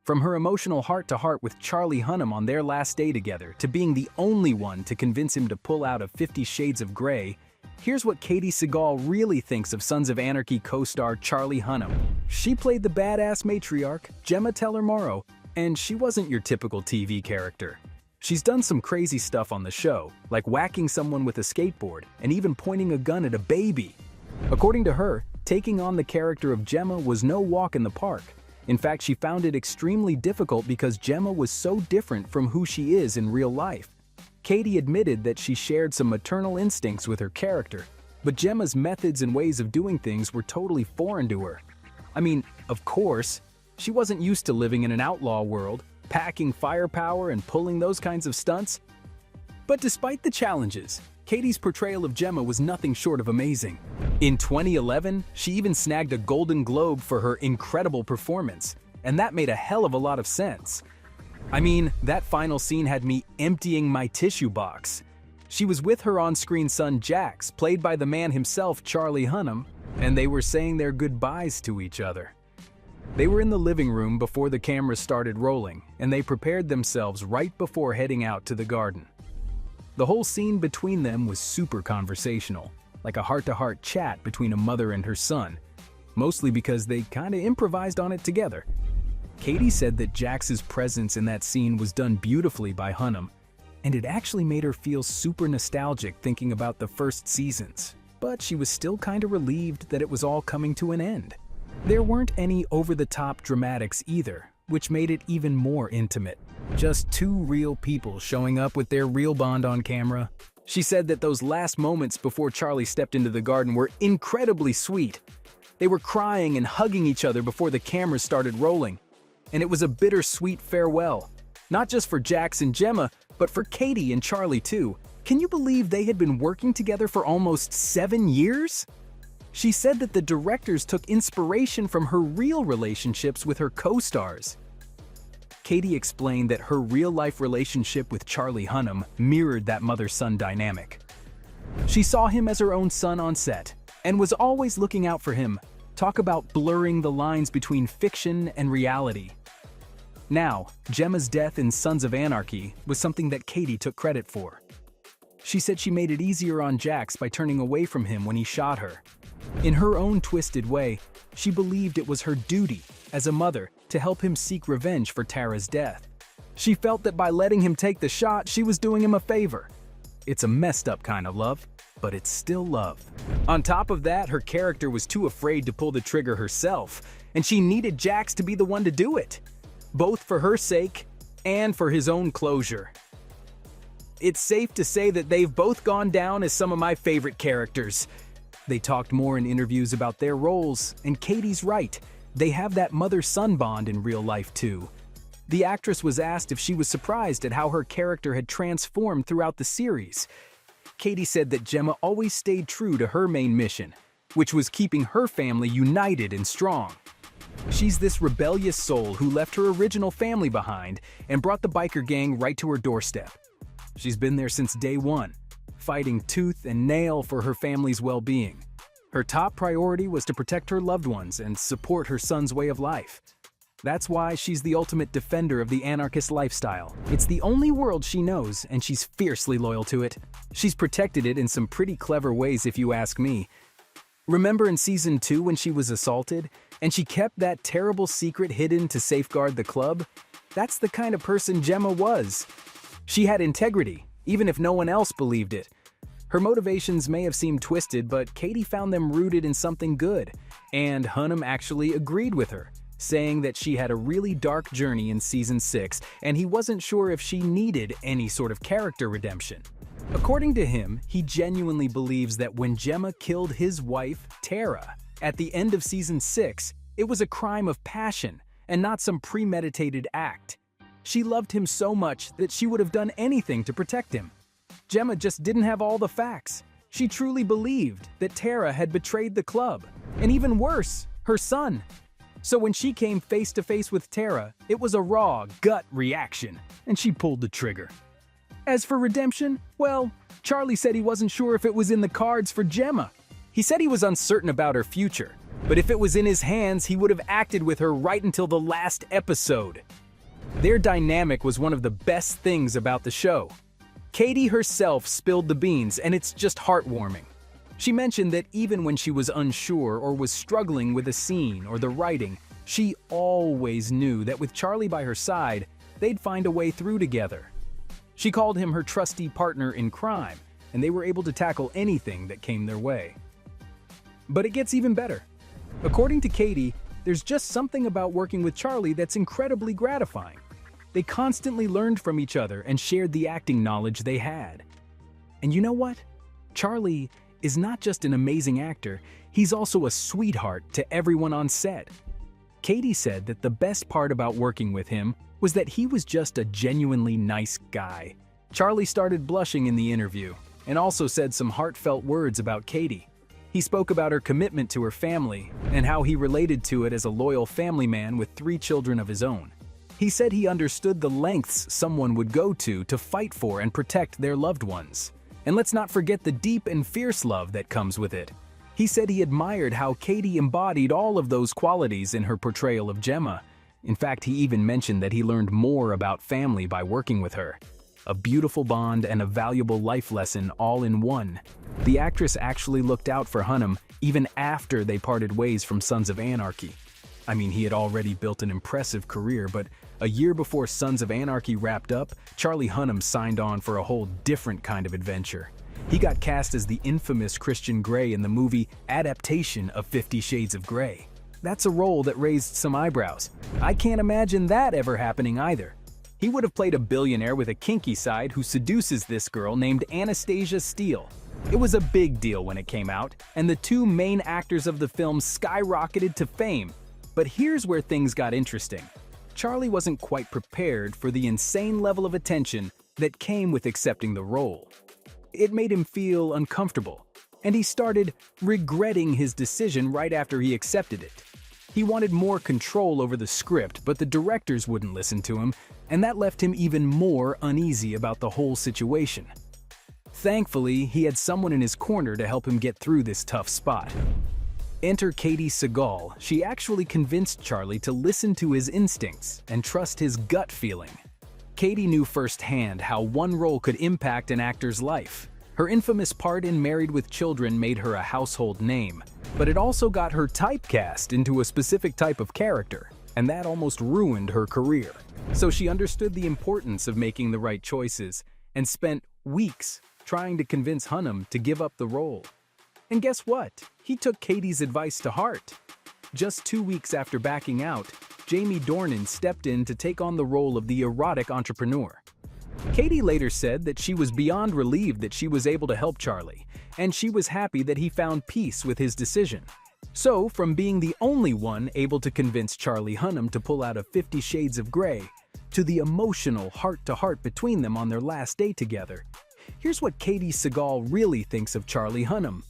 From her emotional heart-to-heart with Charlie Hunnam on their last day together to being the only one to convince him to pull out of 50 Shades of Grey, here's what Katey Sagal really thinks of Sons of Anarchy co-star Charlie Hunnam. She played the badass matriarch, Gemma Teller-Morrow, and she wasn't your typical TV character. She's done some crazy stuff on the show, like whacking someone with a skateboard and even pointing a gun at a baby. According to her, taking on the character of Gemma was no walk in the park. In fact, she found it extremely difficult because Gemma was so different from who she is in real life. Katey admitted that she shared some maternal instincts with her character, but Gemma's methods and ways of doing things were totally foreign to her. I mean, of course, she wasn't used to living in an outlaw world, packing firepower and pulling those kinds of stunts. But despite the challenges, Katey's portrayal of Gemma was nothing short of amazing. In 2011, she even snagged a Golden Globe for her incredible performance, and that made a hell of a lot of sense. I mean, that final scene had me emptying my tissue box. She was with her on-screen son Jax, played by the man himself, Charlie Hunnam, and they were saying their goodbyes to each other. They were in the living room before the cameras started rolling, and they prepared themselves right before heading out to the garden. The whole scene between them was super conversational, like a heart-to-heart chat between a mother and her son, mostly because they kinda improvised on it together. Katey said that Jax's presence in that scene was done beautifully by Hunnam, and it actually made her feel super nostalgic thinking about the first seasons, but she was still kinda relieved that it was all coming to an end. There weren't any over-the-top dramatics either, which made it even more intimate. Just two real people showing up with their real bond on camera. She said that those last moments before Charlie stepped into the garden were incredibly sweet. They were crying and hugging each other before the cameras started rolling. And it was a bittersweet farewell. Not just for Jax and Gemma, but for Katey and Charlie too. Can you believe they had been working together for almost 7 years? She said that the directors took inspiration from her real relationships with her co-stars. Katey explained that her real-life relationship with Charlie Hunnam mirrored that mother-son dynamic. She saw him as her own son on set, and was always looking out for him. Talk about blurring the lines between fiction and reality. Now, Gemma's death in Sons of Anarchy was something that Katey took credit for. She said she made it easier on Jax by turning away from him when he shot her. In her own twisted way, she believed it was her duty, as a mother, to help him seek revenge for Tara's death. She felt that by letting him take the shot, she was doing him a favor. It's a messed up kind of love, but it's still love. On top of that, her character was too afraid to pull the trigger herself, and she needed Jax to be the one to do it, both for her sake and for his own closure. It's safe to say that they've both gone down as some of my favorite characters. They talked more in interviews about their roles, and Katey's right. They have that mother-son bond in real life too. The actress was asked if she was surprised at how her character had transformed throughout the series. Katey said that Gemma always stayed true to her main mission, which was keeping her family united and strong. She's this rebellious soul who left her original family behind and brought the biker gang right to her doorstep. She's been there since day one, fighting tooth and nail for her family's well-being. Her top priority was to protect her loved ones and support her son's way of life. That's why she's the ultimate defender of the anarchist lifestyle. It's the only world she knows, and she's fiercely loyal to it. She's protected it in some pretty clever ways if you ask me. Remember in season 2 when she was assaulted, and she kept that terrible secret hidden to safeguard the club? That's the kind of person Gemma was. She had integrity, even if no one else believed it. Her motivations may have seemed twisted, but Katey found them rooted in something good, and Hunnam actually agreed with her, saying that she had a really dark journey in season 6, and he wasn't sure if she needed any sort of character redemption. According to him, he genuinely believes that when Gemma killed his wife, Tara, at the end of season 6, it was a crime of passion and not some premeditated act. She loved him so much that she would have done anything to protect him. Gemma just didn't have all the facts. She truly believed that Tara had betrayed the club, and even worse, her son. So when she came face to face with Tara, it was a raw, gut reaction, and she pulled the trigger. As for redemption, well, Charlie said he wasn't sure if it was in the cards for Gemma. He said he was uncertain about her future, But if it was in his hands, he would have acted with her right until the last episode. Their dynamic was one of the best things about the show. Katey herself spilled the beans, and it's just heartwarming. She mentioned that even when she was unsure or was struggling with a scene or the writing, she always knew that with Charlie by her side, they'd find a way through together. She called him her trusty partner in crime, and they were able to tackle anything that came their way. But it gets even better. According to Katey, there's just something about working with Charlie that's incredibly gratifying. They constantly learned from each other and shared the acting knowledge they had. And you know what? Charlie is not just an amazing actor, he's also a sweetheart to everyone on set. Katey said that the best part about working with him was that he was just a genuinely nice guy. Charlie started blushing in the interview and also said some heartfelt words about Katey. He spoke about her commitment to her family and how he related to it as a loyal family man with 3 children of his own. He said he understood the lengths someone would go to fight for and protect their loved ones. And let's not forget the deep and fierce love that comes with it. He said he admired how Katey embodied all of those qualities in her portrayal of Gemma. In fact, he even mentioned that he learned more about family by working with her. A beautiful bond and a valuable life lesson all in one. The actress actually looked out for Hunnam even after they parted ways from Sons of Anarchy. I mean, he had already built an impressive career, but a year before Sons of Anarchy wrapped up, Charlie Hunnam signed on for a whole different kind of adventure. He got cast as the infamous Christian Grey in the movie adaptation of 50 Shades of Grey. That's a role that raised some eyebrows. I can't imagine that ever happening either. He would have played a billionaire with a kinky side who seduces this girl named Anastasia Steele. It was a big deal when it came out, and the 2 main actors of the film skyrocketed to fame. But here's where things got interesting. Charlie wasn't quite prepared for the insane level of attention that came with accepting the role. It made him feel uncomfortable, and he started regretting his decision right after he accepted it. He wanted more control over the script, but the directors wouldn't listen to him, and that left him even more uneasy about the whole situation. Thankfully, he had someone in his corner to help him get through this tough spot. Enter Katey Sagal. She actually convinced Charlie to listen to his instincts and trust his gut feeling. Katey knew firsthand how one role could impact an actor's life. Her infamous part in Married with Children made her a household name, but it also got her typecast into a specific type of character, and that almost ruined her career. So she understood the importance of making the right choices and spent weeks trying to convince Hunnam to give up the role. And guess what? He took Katey's advice to heart. Just 2 weeks after backing out, Jamie Dornan stepped in to take on the role of the erotic entrepreneur. Katey later said that she was beyond relieved that she was able to help Charlie, and she was happy that he found peace with his decision. So, from being the only one able to convince Charlie Hunnam to pull out of 50 Shades of Grey, to the emotional heart-to-heart between them on their last day together, here's what Katey Sagal really thinks of Charlie Hunnam.